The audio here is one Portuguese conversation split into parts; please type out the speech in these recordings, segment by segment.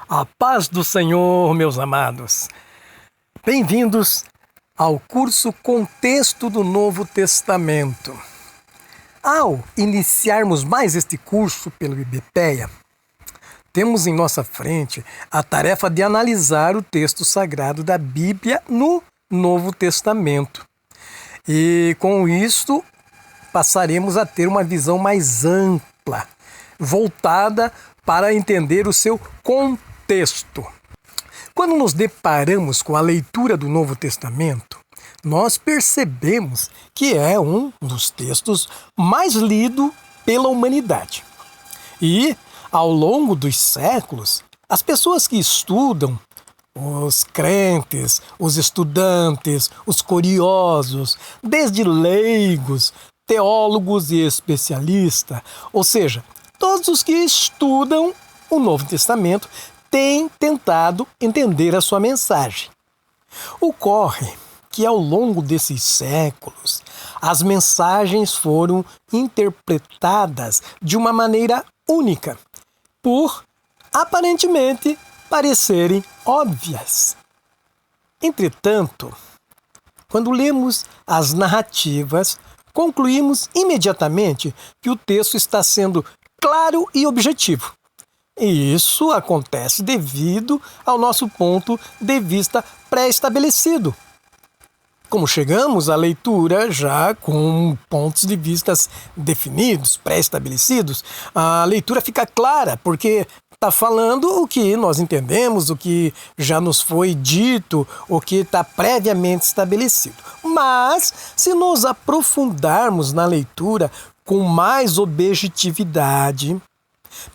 A paz do Senhor, meus amados. Bem-vindos ao curso Contexto do Novo Testamento. Ao iniciarmos mais este curso pelo IBPEA, temos em nossa frente a tarefa de analisar o texto sagrado da Bíblia no Novo Testamento. E com isto, passaremos a ter uma visão mais ampla, voltada para entender o seu contexto. Quando nos deparamos com a leitura do Novo Testamento, nós percebemos que é um dos textos mais lido pela humanidade. E, ao longo dos séculos, as pessoas que estudam, os crentes, os estudantes, os curiosos, desde leigos, teólogos e especialistas, ou seja, todos os que estudam o Novo Testamento têm tentado entender a sua mensagem. Ocorre que ao longo desses séculos, as mensagens foram interpretadas de uma maneira única, por aparentemente parecerem óbvias. Entretanto, quando lemos as narrativas, concluímos imediatamente que o texto está sendo claro e objetivo. E isso acontece devido ao nosso ponto de vista pré-estabelecido. Como chegamos à leitura já com pontos de vista definidos, pré-estabelecidos, a leitura fica clara, porque está falando o que nós entendemos, o que já nos foi dito, o que está previamente estabelecido. Mas, se nos aprofundarmos na leitura com mais objetividade,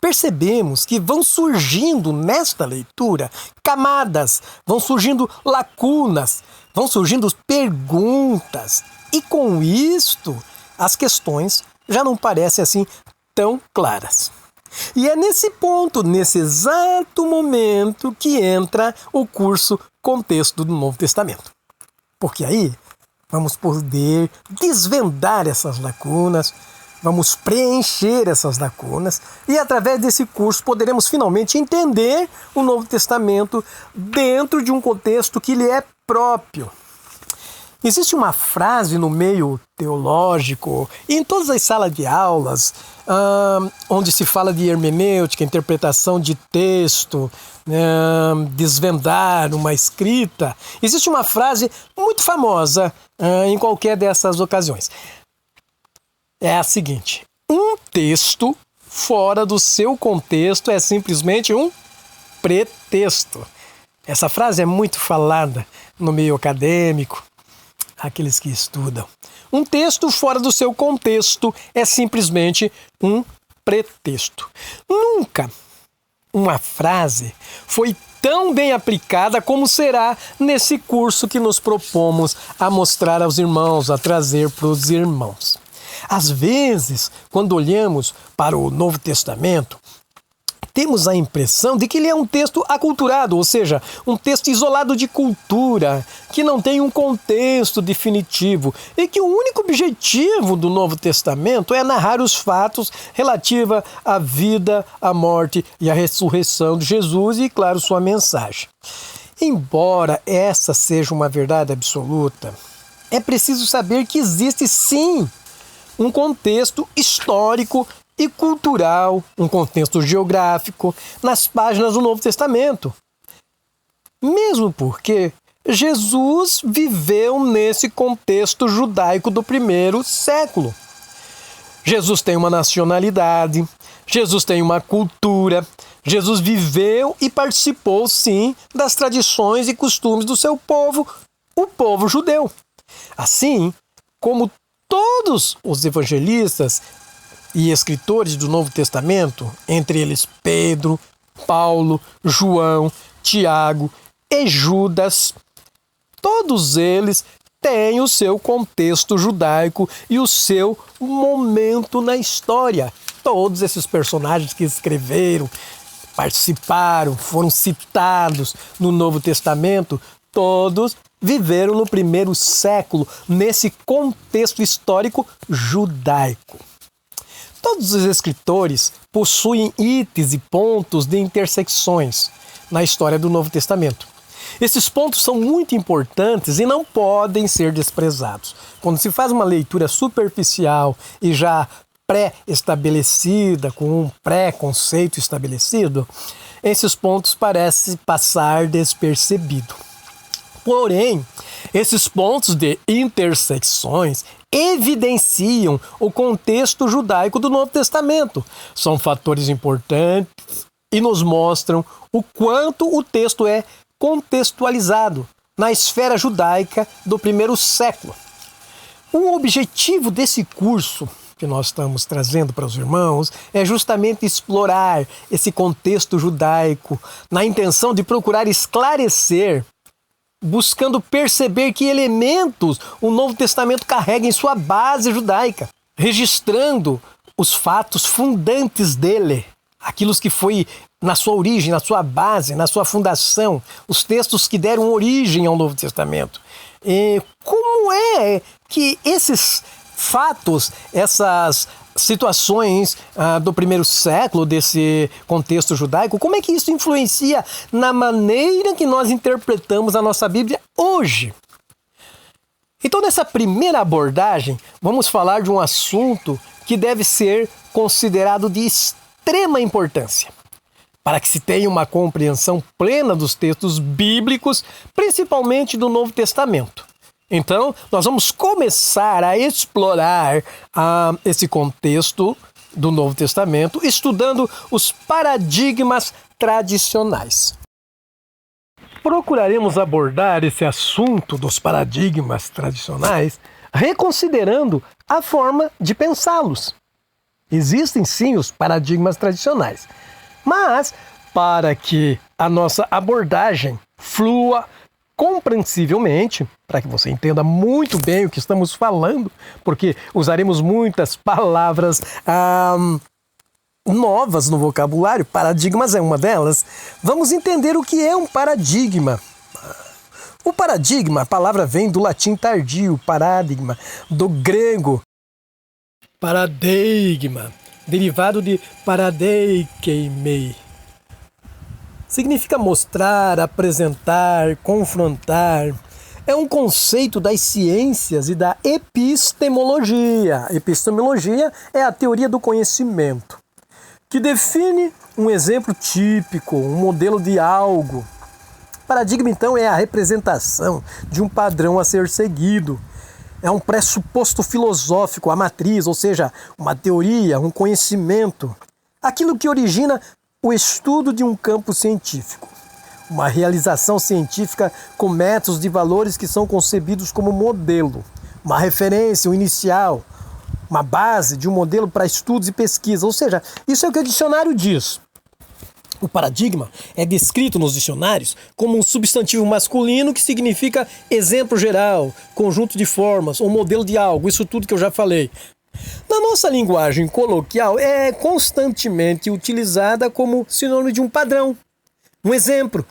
percebemos que vão surgindo nesta leitura camadas, vão surgindo lacunas, vão surgindo perguntas. E com isto, as questões já não parecem assim tão claras. E é nesse ponto, nesse exato momento, que entra o curso Contexto do Novo Testamento. Porque aí vamos poder desvendar essas lacunas, vamos preencher essas lacunas e através desse curso poderemos finalmente entender o Novo Testamento dentro de um contexto que lhe é próprio. Existe uma frase no meio teológico e em todas as salas de aulas onde se fala de hermenêutica, interpretação de texto, desvendar uma escrita. Existe uma frase muito famosa em qualquer dessas ocasiões. É a seguinte: um texto fora do seu contexto é simplesmente um pretexto. Essa frase é muito falada no meio acadêmico, aqueles que estudam. Um texto fora do seu contexto é simplesmente um pretexto. Nunca uma frase foi tão bem aplicada como será nesse curso que nos propomos a mostrar aos irmãos, a trazer para os irmãos. Às vezes, quando olhamos para o Novo Testamento, temos a impressão de que ele é um texto aculturado, ou seja, um texto isolado de cultura, que não tem um contexto definitivo e que o único objetivo do Novo Testamento é narrar os fatos relativos à vida, à morte e à ressurreição de Jesus e, claro, sua mensagem. Embora essa seja uma verdade absoluta, é preciso saber que existe sim um contexto histórico e cultural, um contexto geográfico nas páginas do Novo Testamento. Mesmo porque Jesus viveu nesse contexto judaico do primeiro século. Jesus tem uma nacionalidade, Jesus tem uma cultura, Jesus viveu e participou, sim, das tradições e costumes do seu povo, o povo judeu. Assim como todos os evangelistas e escritores do Novo Testamento, entre eles Pedro, Paulo, João, Tiago e Judas, todos eles têm o seu contexto judaico e o seu momento na história. Todos esses personagens que escreveram, participaram, foram citados no Novo Testamento, todos viveram no primeiro século, nesse contexto histórico judaico. Todos os escritores possuem itens e pontos de intersecções, na história do Novo Testamento. Esses pontos são muito importantes e não podem ser desprezados. Quando se faz uma leitura superficial e já pré-estabelecida, com um pré-conceito estabelecido, esses pontos parecem passar despercebido. Porém, esses pontos de intersecções evidenciam o contexto judaico do Novo Testamento. São fatores importantes e nos mostram o quanto o texto é contextualizado na esfera judaica do primeiro século. O objetivo desse curso que nós estamos trazendo para os irmãos é justamente explorar esse contexto judaico na intenção de procurar esclarecer, buscando perceber que elementos o Novo Testamento carrega em sua base judaica, registrando os fatos fundantes dele, aquilo que foi na sua origem, na sua base, na sua fundação, os textos que deram origem ao Novo Testamento. E como é que esses fatos, essas situações do primeiro século, desse contexto judaico, como é que isso influencia na maneira que nós interpretamos a nossa Bíblia hoje? Então, nessa primeira abordagem, vamos falar de um assunto que deve ser considerado de extrema importância, para que se tenha uma compreensão plena dos textos bíblicos, principalmente do Novo Testamento. Então, nós vamos começar a explorar esse contexto do Novo Testamento, estudando os paradigmas tradicionais. Procuraremos abordar esse assunto dos paradigmas tradicionais reconsiderando a forma de pensá-los. Existem sim os paradigmas tradicionais, mas para que a nossa abordagem flua compreensivelmente, para que você entenda muito bem o que estamos falando, porque usaremos muitas palavras novas no vocabulário, paradigmas é uma delas, vamos entender o que é um paradigma. O paradigma, a palavra vem do latim tardio, paradigma, do grego paradigma, derivado de paradeikeimei. Significa mostrar, apresentar, confrontar. É um conceito das ciências e da epistemologia. Epistemologia é a teoria do conhecimento, que define um exemplo típico, um modelo de algo. Paradigma, então, é a representação de um padrão a ser seguido. É um pressuposto filosófico, a matriz, ou seja, uma teoria, um conhecimento. Aquilo que origina o estudo de um campo científico. Uma realização científica com métodos de valores que são concebidos como modelo. Uma referência, um inicial, uma base de um modelo para estudos e pesquisa. Ou seja, isso é o que o dicionário diz. O paradigma é descrito nos dicionários como um substantivo masculino que significa exemplo geral, conjunto de formas ou modelo de algo, isso tudo que eu já falei. Na nossa linguagem coloquial, é constantemente utilizada como sinônimo de um padrão, um exemplo,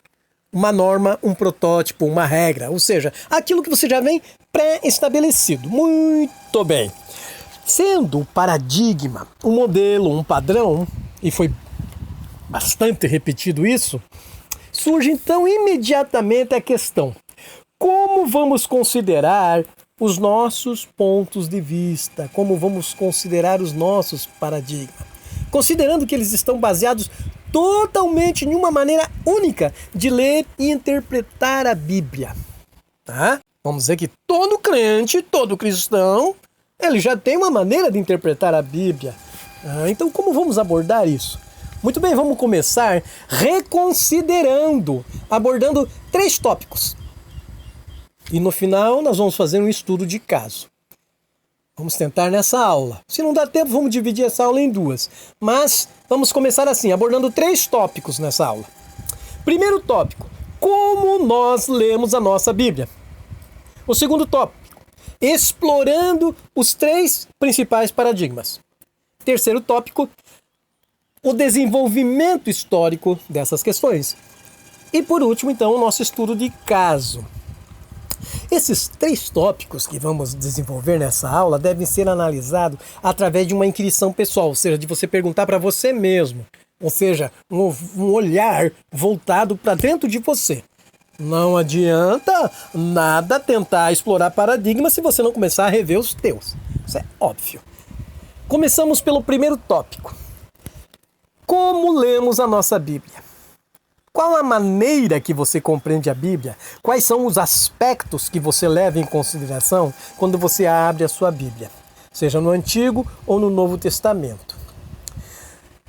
uma norma, um protótipo, uma regra, ou seja, aquilo que você já vem pré-estabelecido. Muito bem. Sendo o paradigma um modelo, um padrão, e foi bastante repetido isso, surge então imediatamente a questão: como vamos considerar os nossos pontos de vista? Como vamos considerar os nossos paradigmas? Considerando que eles estão baseados totalmente em uma maneira única de ler e interpretar a Bíblia. Tá? Vamos dizer que todo crente, todo cristão, ele já tem uma maneira de interpretar a Bíblia. Então, como vamos abordar isso? Muito bem, vamos começar reconsiderando, abordando 3 tópicos. E no final nós vamos fazer um estudo de caso. Vamos tentar nessa aula. Se não dá tempo, vamos dividir essa aula em 2. Mas vamos começar assim, abordando 3 tópicos nessa aula. Primeiro tópico: como nós lemos a nossa Bíblia. O segundo tópico: explorando os 3 principais paradigmas. Terceiro tópico: o desenvolvimento histórico dessas questões. E por último, então, o nosso estudo de caso. Esses 3 tópicos que vamos desenvolver nessa aula devem ser analisados através de uma inquirição pessoal, ou seja, de você perguntar para você mesmo: ou seja, um olhar voltado para dentro de você. Não adianta nada tentar explorar paradigmas se você não começar a rever os teus. Isso é óbvio. Começamos pelo primeiro tópico. Como lemos a nossa Bíblia? Qual a maneira que você compreende a Bíblia? Quais são os aspectos que você leva em consideração quando você abre a sua Bíblia? Seja no Antigo ou no Novo Testamento.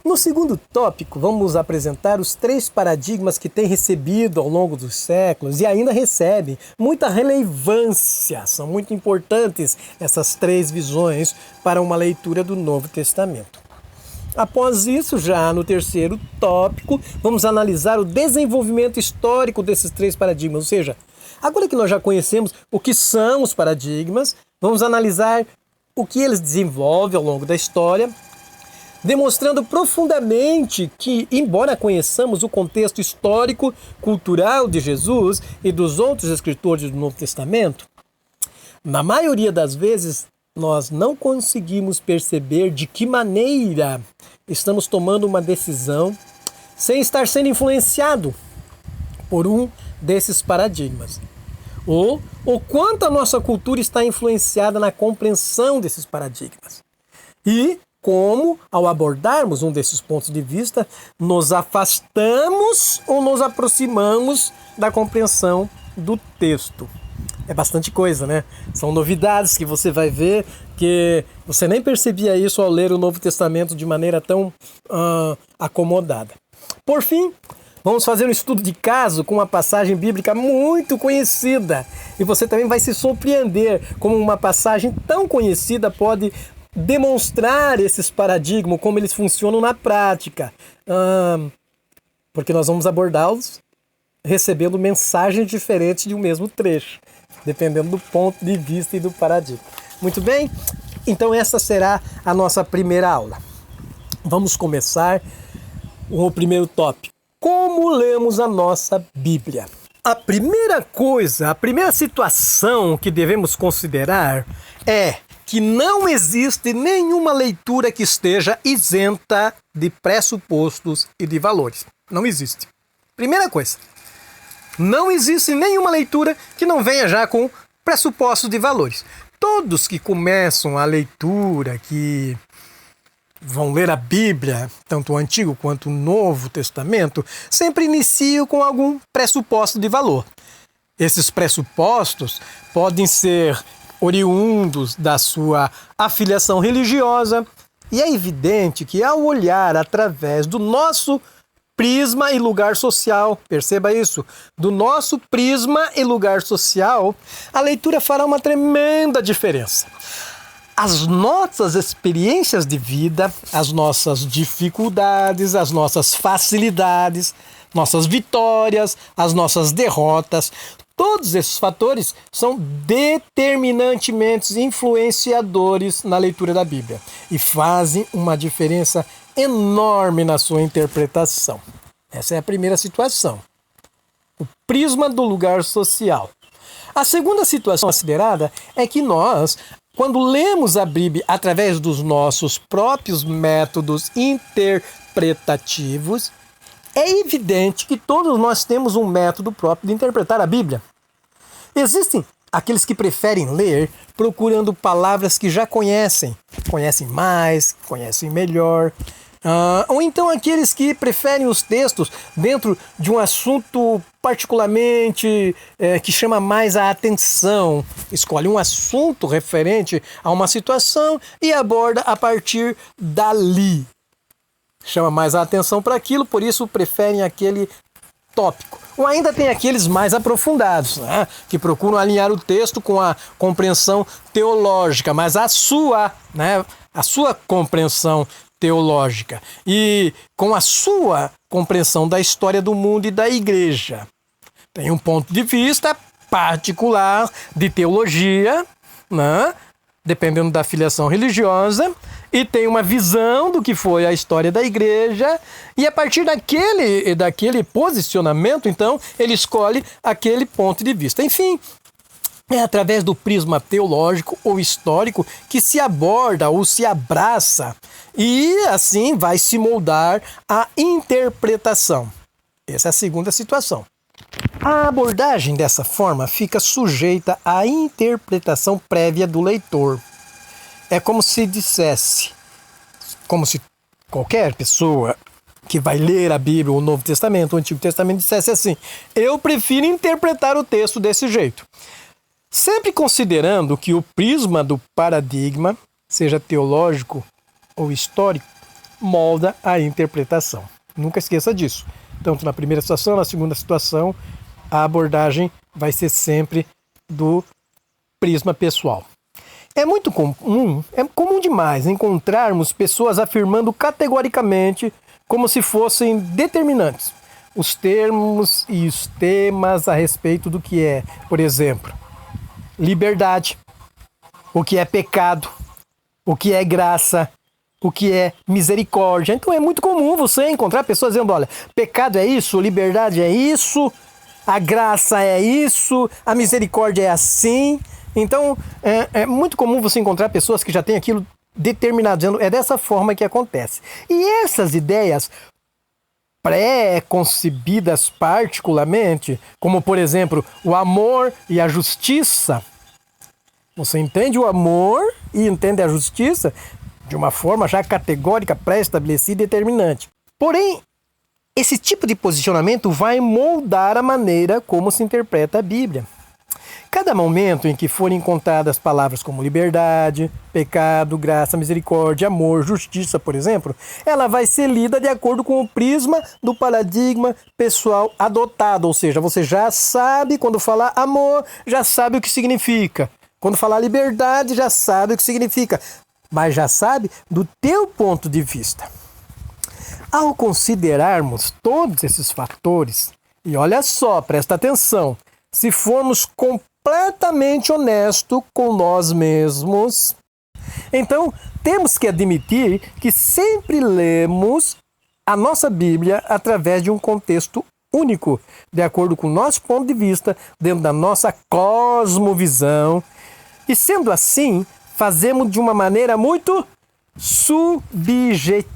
No segundo tópico, vamos apresentar os 3 paradigmas que têm recebido ao longo dos séculos e ainda recebem muita relevância. São muito importantes essas 3 visões para uma leitura do Novo Testamento. Após isso, já no terceiro tópico, vamos analisar o desenvolvimento histórico desses 3 paradigmas. Ou seja, agora que nós já conhecemos o que são os paradigmas, vamos analisar o que eles desenvolvem ao longo da história, demonstrando profundamente que, embora conheçamos o contexto histórico, cultural de Jesus e dos outros escritores do Novo Testamento, na maioria das vezes nós não conseguimos perceber de que maneira estamos tomando uma decisão sem estar sendo influenciado por um desses paradigmas. Ou o quanto a nossa cultura está influenciada na compreensão desses paradigmas. E como, ao abordarmos um desses pontos de vista, nos afastamos ou nos aproximamos da compreensão do texto. É bastante coisa, né? São novidades que você vai ver que você nem percebia isso ao ler o Novo Testamento de maneira tão acomodada. Por fim, vamos fazer um estudo de caso com uma passagem bíblica muito conhecida. E você também vai se surpreender como uma passagem tão conhecida pode demonstrar esses paradigmas, como eles funcionam na prática. Porque nós vamos abordá-los recebendo mensagens diferentes de um mesmo trecho, dependendo do ponto de vista e do paradigma. Muito bem? Então essa será a nossa primeira aula. Vamos começar o primeiro tópico. Como lemos a nossa Bíblia? A primeira coisa, a primeira situação que devemos considerar é que não existe nenhuma leitura que esteja isenta de pressupostos e de valores. Não existe. Primeira coisa. Não existe nenhuma leitura que não venha já com pressupostos de valores. Todos que começam a leitura, que vão ler a Bíblia, tanto o Antigo quanto o Novo Testamento, sempre iniciam com algum pressuposto de valor. Esses pressupostos podem ser oriundos da sua afiliação religiosa, e é evidente que ao olhar através do nosso prisma e lugar social, perceba isso, do nosso prisma e lugar social, a leitura fará uma tremenda diferença. As nossas experiências de vida, as nossas dificuldades, as nossas facilidades, nossas vitórias, as nossas derrotas, todos esses fatores são determinantemente influenciadores na leitura da Bíblia e fazem uma diferença enorme na sua interpretação. Essa é a primeira situação. O prisma do lugar social. A segunda situação considerada é que nós, quando lemos a Bíblia através dos nossos próprios métodos interpretativos, é evidente que todos nós temos um método próprio de interpretar a Bíblia. Existem aqueles que preferem ler procurando palavras que já conhecem mais, conhecem melhor. Ou então aqueles que preferem os textos dentro de um assunto particularmente que chama mais a atenção. Escolhe um assunto referente a uma situação e aborda a partir dali. Chama mais a atenção para aquilo, por isso preferem aquele tópico. Ou ainda tem aqueles mais aprofundados, né, que procuram alinhar o texto com a compreensão teológica, mas a sua compreensão teológica e com a sua compreensão da história do mundo e da igreja. Tem um ponto de vista particular de teologia, né, dependendo da filiação religiosa, e tem uma visão do que foi a história da igreja, e a partir daquele posicionamento, então, ele escolhe aquele ponto de vista. Enfim, É através do prisma teológico ou histórico que se aborda ou se abraça e assim vai se moldar a interpretação. Essa é a segunda situação. A abordagem dessa forma fica sujeita à interpretação prévia do leitor. É como se dissesse, como se qualquer pessoa que vai ler a Bíblia, o Novo Testamento, o Antigo Testamento, dissesse assim: eu prefiro interpretar o texto desse jeito. Sempre considerando que o prisma do paradigma, seja teológico ou histórico, molda a interpretação. Nunca esqueça disso. Tanto na primeira situação, na segunda situação, a abordagem vai ser sempre do prisma pessoal. É comum demais encontrarmos pessoas afirmando categoricamente como se fossem determinantes os termos e os temas a respeito do que é, por exemplo, liberdade, o que é pecado, o que é graça, o que é misericórdia. Então é muito comum você encontrar pessoas dizendo: olha, pecado é isso, liberdade é isso, a graça é isso, a misericórdia é assim. Então é muito comum você encontrar pessoas que já têm aquilo determinado, dizendo: é dessa forma que acontece. E essas ideias pré-concebidas particularmente, como por exemplo o amor e a justiça. Você entende o amor e entende a justiça de uma forma já categórica, pré-estabelecida e determinante. Porém, esse tipo de posicionamento vai moldar a maneira como se interpreta a Bíblia. Cada momento em que forem encontradas palavras como liberdade, pecado, graça, misericórdia, amor, justiça, por exemplo, ela vai ser lida de acordo com o prisma do paradigma pessoal adotado. Ou seja, você já sabe, quando falar amor, já sabe o que significa. Quando falar liberdade, já sabe o que significa. Mas já sabe do teu ponto de vista. Ao considerarmos todos esses fatores, e olha só, presta atenção, se formos completamente honestos com nós mesmos, então temos que admitir que sempre lemos a nossa Bíblia através de um contexto único, de acordo com o nosso ponto de vista, dentro da nossa cosmovisão, e sendo assim, fazemos de uma maneira muito subjetiva.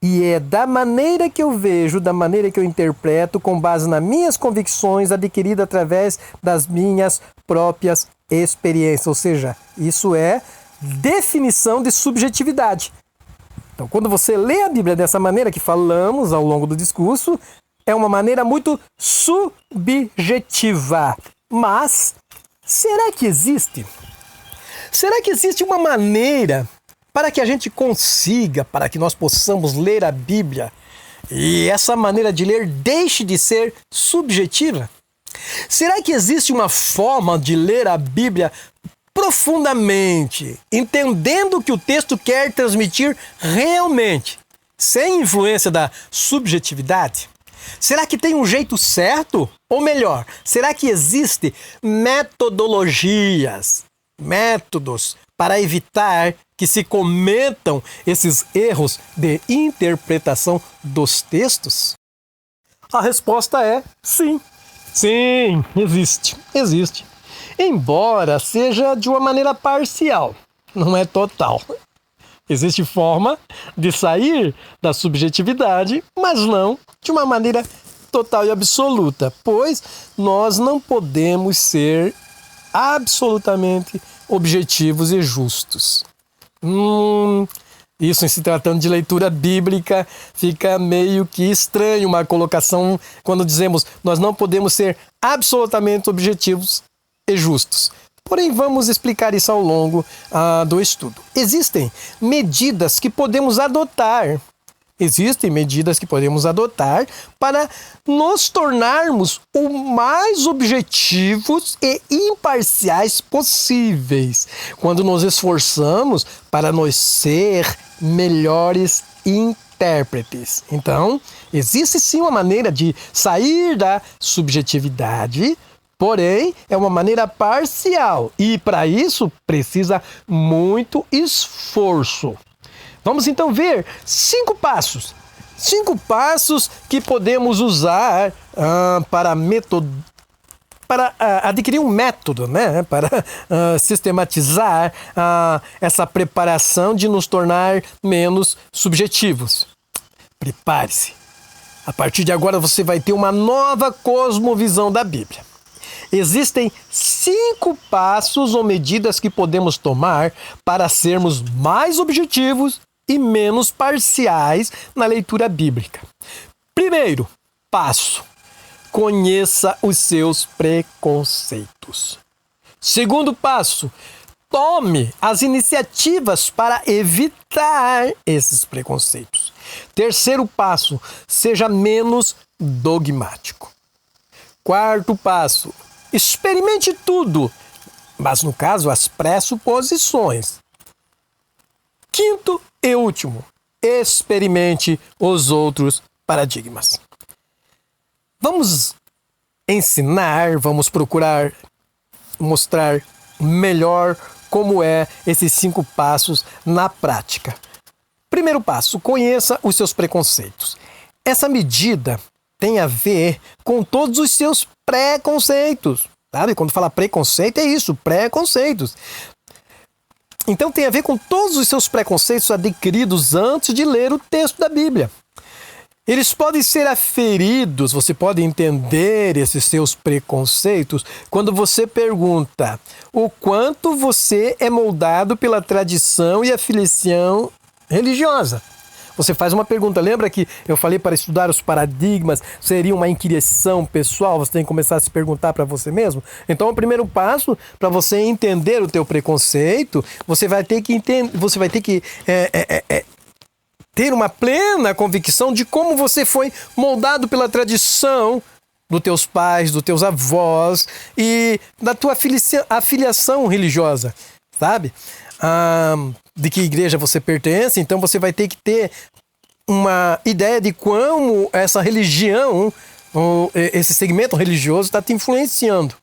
E é da maneira que eu vejo, da maneira que eu interpreto, com base nas minhas convicções adquiridas através das minhas próprias experiências. Ou seja, isso é definição de subjetividade. Então, quando você lê a Bíblia dessa maneira que falamos ao longo do discurso, é uma maneira muito subjetiva. Mas, será que existe? Será que existe uma maneira para que a gente consiga, para que nós possamos ler a Bíblia e essa maneira de ler deixe de ser subjetiva? Será que existe uma forma de ler a Bíblia profundamente, entendendo o que o texto quer transmitir realmente, sem influência da subjetividade? Será que tem um jeito certo? Ou melhor, será que existem metodologias, métodos para evitar que se cometam esses erros de interpretação dos textos? A resposta é sim. Sim, existe. Embora seja de uma maneira parcial, não é total. Existe forma de sair da subjetividade, mas não de uma maneira total e absoluta, pois nós não podemos ser absolutamente objetivos e justos. Isso, em se tratando de leitura bíblica, fica meio que estranho uma colocação quando dizemos nós não podemos ser absolutamente objetivos e justos. Porém, vamos explicar isso ao longo do estudo. Existem medidas que podemos adotar. Para nos tornarmos o mais objetivos e imparciais possíveis, quando nos esforçamos para nos ser melhores intérpretes. Então, existe sim uma maneira de sair da subjetividade, porém, é uma maneira parcial e, para isso, precisa muito esforço. Vamos então ver 5 passos. 5 passos que podemos usar para para adquirir um método, né? Para sistematizar essa preparação de nos tornar menos subjetivos. Prepare-se. A partir de agora você vai ter uma nova cosmovisão da Bíblia. Existem 5 passos ou medidas que podemos tomar para sermos mais objetivos e menos parciais na leitura bíblica. Primeiro passo: conheça os seus preconceitos. Segundo passo: tome as iniciativas para evitar esses preconceitos. Terceiro passo: seja menos dogmático. Quarto passo: experimente tudo, mas no caso as pressuposições. Quinto e último: experimente os outros paradigmas. Vamos ensinar, vamos procurar mostrar melhor como é esses 5 passos na prática. Primeiro passo: conheça os seus preconceitos. Essa medida tem a ver com todos os seus preconceitos. Sabe? Quando fala preconceito, é isso, preconceitos. Então tem a ver com todos os seus preconceitos adquiridos antes de ler o texto da Bíblia. Eles podem ser aferidos, você pode entender esses seus preconceitos quando você pergunta o quanto você é moldado pela tradição e a filiação religiosa. Você faz uma pergunta, lembra que eu falei para estudar os paradigmas seria uma inquirição pessoal? Você tem que começar a se perguntar para você mesmo? Então o primeiro passo para você entender o teu preconceito, você vai ter que ter uma plena convicção de como você foi moldado pela tradição dos teus pais, dos teus avós e da tua afiliação religiosa, sabe? De que igreja você pertence, então você vai ter que ter uma ideia de como essa religião, esse segmento religioso está te influenciando.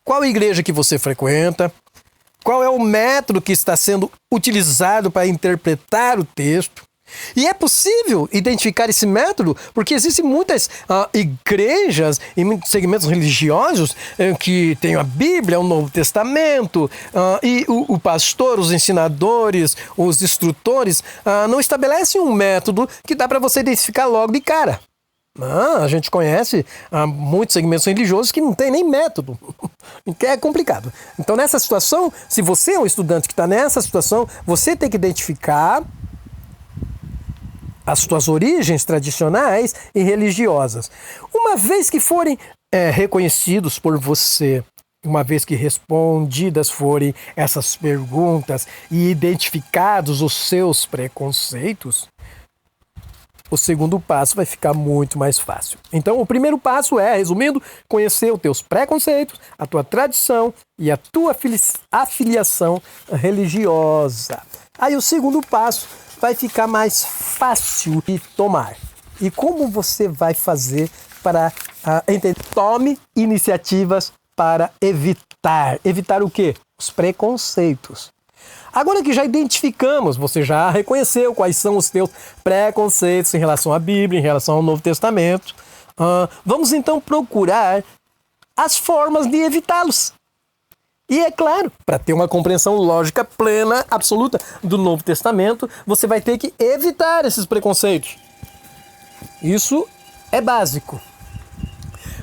Qual igreja que você frequenta? Qual é o método que está sendo utilizado para interpretar o texto? E é possível identificar esse método porque existem muitas igrejas e muitos segmentos religiosos que têm a Bíblia, o Novo Testamento, e o pastor, os ensinadores, os instrutores não estabelecem um método que dá para você identificar logo de cara. A gente conhece muitos segmentos religiosos que não tem nem método, que é complicado. Então nessa situação, se você é um estudante que está nessa situação, você tem que identificar as suas origens tradicionais e religiosas. Uma vez que forem reconhecidos por você, uma vez que respondidas forem essas perguntas e identificados os seus preconceitos, o segundo passo vai ficar muito mais fácil. Então, o primeiro passo é, resumindo, conhecer os teus preconceitos, a tua tradição e a tua afiliação religiosa. Aí o segundo passo vai ficar mais fácil de tomar. E como você vai fazer para entender? Tome iniciativas para evitar. Evitar o quê? Os preconceitos. Agora que já identificamos, você já reconheceu quais são os teus preconceitos em relação à Bíblia, em relação ao Novo Testamento, vamos então procurar as formas de evitá-los. E é claro, para ter uma compreensão lógica plena, absoluta do Novo Testamento, você vai ter que evitar esses preconceitos. Isso é básico.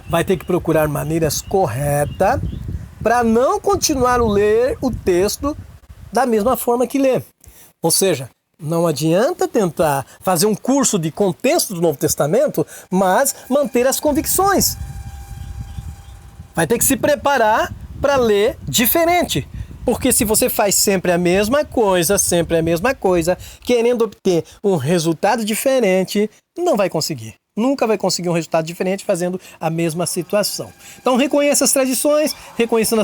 Vai ter que procurar maneiras corretas para não continuar a ler o texto da mesma forma que lê. Ou seja, não adianta tentar fazer um curso de contexto do Novo Testamento, mas manter as convicções. Vai ter que se preparar para ler diferente. Porque se você faz sempre a mesma coisa, querendo obter um resultado diferente, não vai conseguir. Nunca vai conseguir um resultado diferente fazendo a mesma situação. Então reconheça as tradições, reconhecendo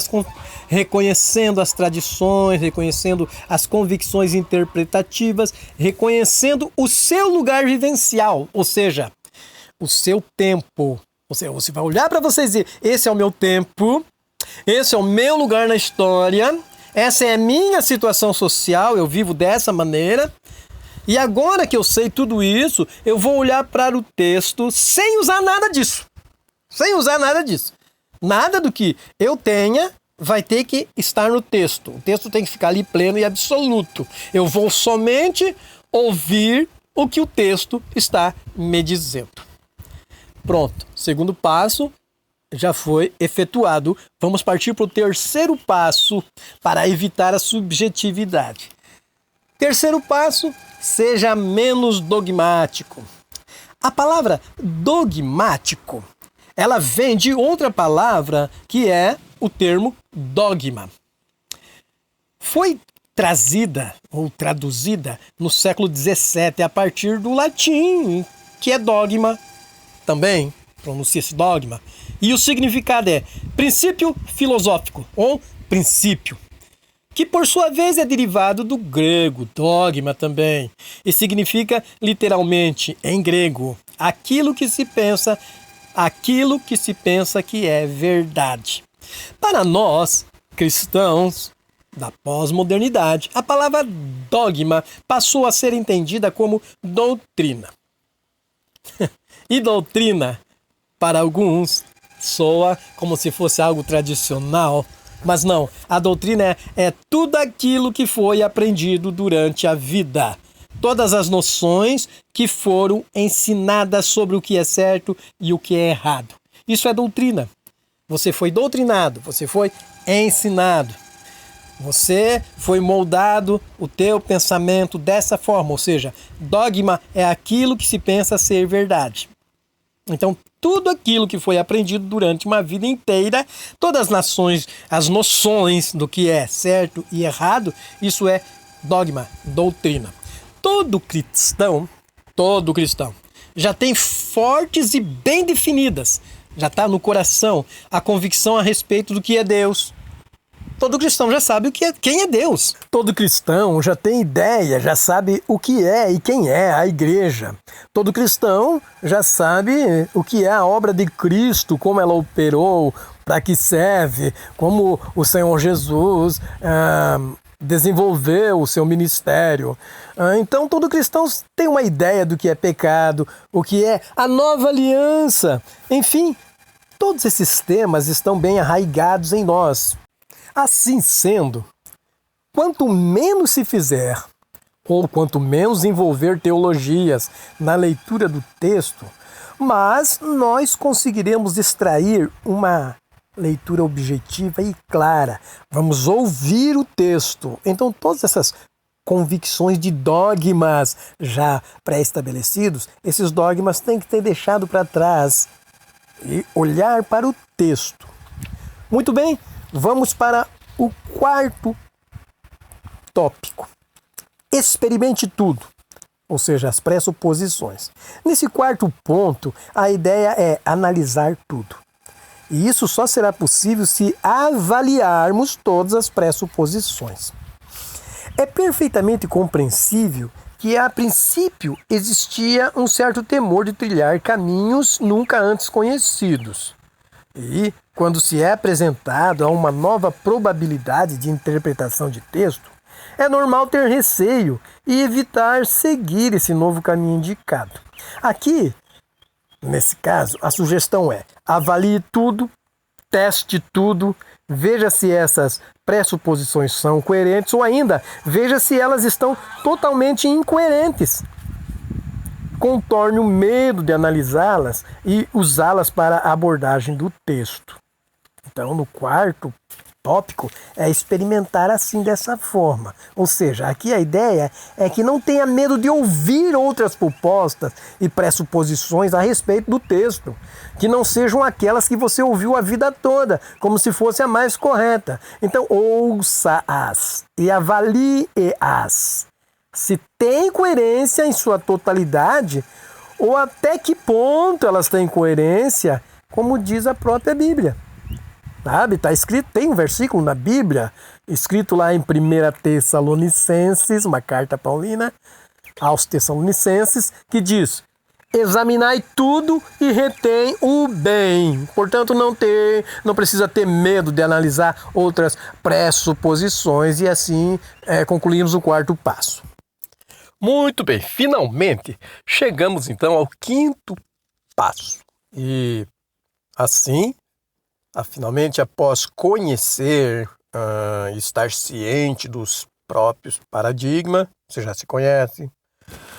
as tradições, reconhecendo as convicções interpretativas, reconhecendo o seu lugar vivencial, ou seja, o seu tempo. Ou seja, você vai olhar para você e dizer, esse é o meu tempo, esse é o meu lugar na história, essa é a minha situação social, eu vivo dessa maneira. E agora que eu sei tudo isso, eu vou olhar para o texto sem usar nada disso. Sem usar nada disso. Nada do que eu tenha vai ter que estar no texto. O texto tem que ficar ali pleno e absoluto. Eu vou somente ouvir o que o texto está me dizendo. Pronto, segundo passo já foi efetuado. Vamos partir para o terceiro passo para evitar a subjetividade. Terceiro passo, seja menos dogmático. A palavra dogmático, ela vem de outra palavra que é o termo dogma. Foi trazida ou traduzida no século XVII a partir do latim, que é dogma também, pronuncia-se dogma. E o significado é princípio filosófico ou princípio, que por sua vez é derivado do grego, dogma também, e significa literalmente em grego aquilo que se pensa que é verdade. Para nós, cristãos da pós-modernidade, a palavra dogma passou a ser entendida como doutrina. E doutrina, para alguns, soa como se fosse algo tradicional, mas não, a doutrina é tudo aquilo que foi aprendido durante a vida. Todas as noções que foram ensinadas sobre o que é certo e o que é errado. Isso é doutrina. Você foi doutrinado, você foi ensinado. Você foi moldado o teu pensamento dessa forma, ou seja, dogma é aquilo que se pensa ser verdade. Então, tudo aquilo que foi aprendido durante uma vida inteira, todas as nações, as noções do que é certo e errado, isso é dogma, doutrina. Todo cristão já tem fortes e bem definidas, já está no coração, a convicção a respeito do que é Deus. Todo cristão já sabe quem é Deus. Todo cristão já tem ideia, já sabe o que é e quem é a igreja. Todo cristão já sabe o que é a obra de Cristo, como ela operou, para que serve, como o Senhor Jesus desenvolveu o seu ministério. Então todo cristão tem uma ideia do que é pecado, o que é a nova aliança. Enfim, todos esses temas estão bem arraigados em nós. Assim sendo, quanto menos se fizer, ou quanto menos envolver teologias na leitura do texto, mas nós conseguiremos extrair uma leitura objetiva e clara. Vamos ouvir o texto. Então, todas essas convicções de dogmas já pré-estabelecidos, esses dogmas têm que ter deixado para trás e olhar para o texto. Muito bem. Vamos para o quarto tópico. Experimente tudo, ou seja, as pressuposições. Nesse quarto ponto, a ideia é analisar tudo. E isso só será possível se avaliarmos todas as pressuposições. É perfeitamente compreensível que, a princípio, existia um certo temor de trilhar caminhos nunca antes conhecidos. E, quando se é apresentado a uma nova probabilidade de interpretação de texto, é normal ter receio e evitar seguir esse novo caminho indicado. Aqui, nesse caso, a sugestão é: avalie tudo, teste tudo, veja se essas pressuposições são coerentes ou ainda, veja se elas estão totalmente incoerentes. Contorne o medo de analisá-las e usá-las para a abordagem do texto. Então, no quarto tópico, é experimentar assim dessa forma. Ou seja, aqui a ideia é que não tenha medo de ouvir outras propostas e pressuposições a respeito do texto, que não sejam aquelas que você ouviu a vida toda, como se fosse a mais correta. Então, ouça-as e avalie-as. Se tem coerência em sua totalidade, ou até que ponto elas têm coerência, como diz a própria Bíblia. Sabe? Tá escrito, tem um versículo na Bíblia, escrito lá em 1 Tessalonicenses, uma carta paulina, aos Tessalonicenses, que diz: examinai tudo e retém o bem. Portanto, não precisa ter medo de analisar outras pressuposições e assim concluímos o quarto passo. Muito bem, finalmente chegamos então ao quinto passo. E assim Finalmente, após conhecer e estar ciente dos próprios paradigmas, você já se conhece,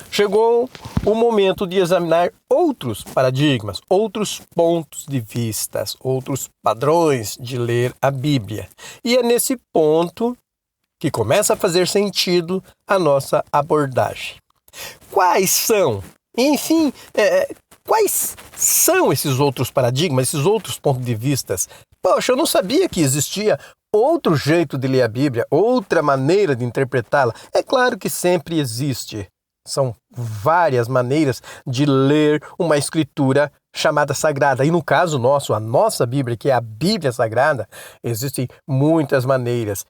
chegou o momento de examinar outros paradigmas, outros pontos de vista, outros padrões de ler a Bíblia. E é nesse ponto que começa a fazer sentido a nossa abordagem. Quais são, enfim, quais são esses outros paradigmas, esses outros pontos de vista? Poxa, eu não sabia que existia outro jeito de ler a Bíblia, outra maneira de interpretá-la. É claro que sempre existe. São várias maneiras de ler uma escritura chamada sagrada. E no caso nosso, a nossa Bíblia, que é a Bíblia Sagrada, existem muitas maneiras.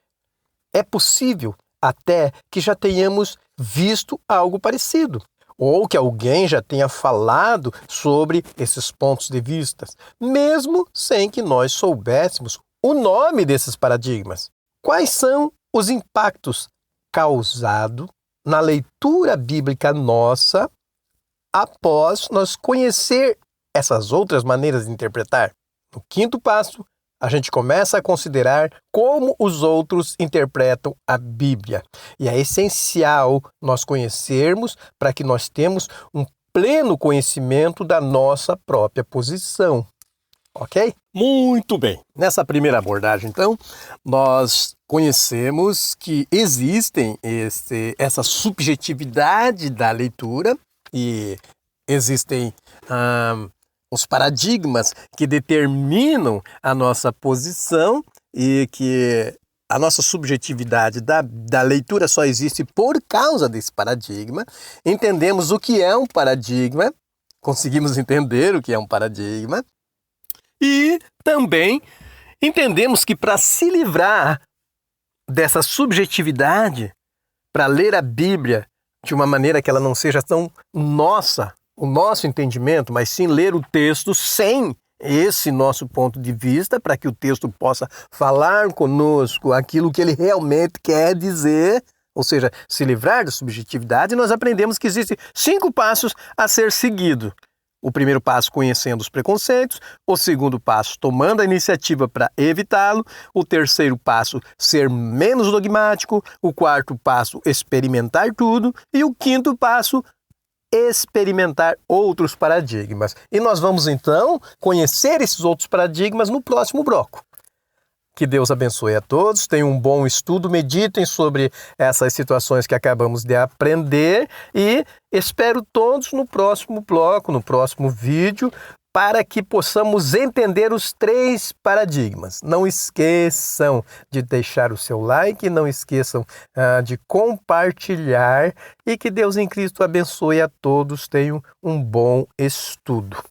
É possível até que já tenhamos visto algo parecido, ou que alguém já tenha falado sobre esses pontos de vista, mesmo sem que nós soubéssemos o nome desses paradigmas. Quais são os impactos causados na leitura bíblica nossa após nós conhecer essas outras maneiras de interpretar? No quinto passo, a gente começa a considerar como os outros interpretam a Bíblia. E é essencial nós conhecermos para que nós tenhamos um pleno conhecimento da nossa própria posição. Ok? Muito bem. Nessa primeira abordagem, então, nós conhecemos que existem essa subjetividade da leitura e existem os paradigmas que determinam a nossa posição e que a nossa subjetividade da leitura só existe por causa desse paradigma. Entendemos o que é um paradigma, conseguimos entender o que é um paradigma e também entendemos que para se livrar dessa subjetividade, para ler a Bíblia de uma maneira que ela não seja tão nossa, o nosso entendimento, mas sim ler o texto sem esse nosso ponto de vista, para que o texto possa falar conosco aquilo que ele realmente quer dizer, ou seja, se livrar da subjetividade, nós aprendemos que existem 5 passos a ser seguido. O primeiro passo, conhecendo os preconceitos. O segundo passo, tomando a iniciativa para evitá-lo. O terceiro passo, ser menos dogmático. O quarto passo, experimentar tudo. E o quinto passo, experimentar outros paradigmas. E nós vamos, então, conhecer esses outros paradigmas no próximo bloco. Que Deus abençoe a todos, tenham um bom estudo, meditem sobre essas situações que acabamos de aprender e espero todos no próximo bloco, no próximo vídeo, para que possamos entender os 3 paradigmas. Não esqueçam de deixar o seu like, não esqueçam de compartilhar e que Deus em Cristo abençoe a todos, tenham um bom estudo.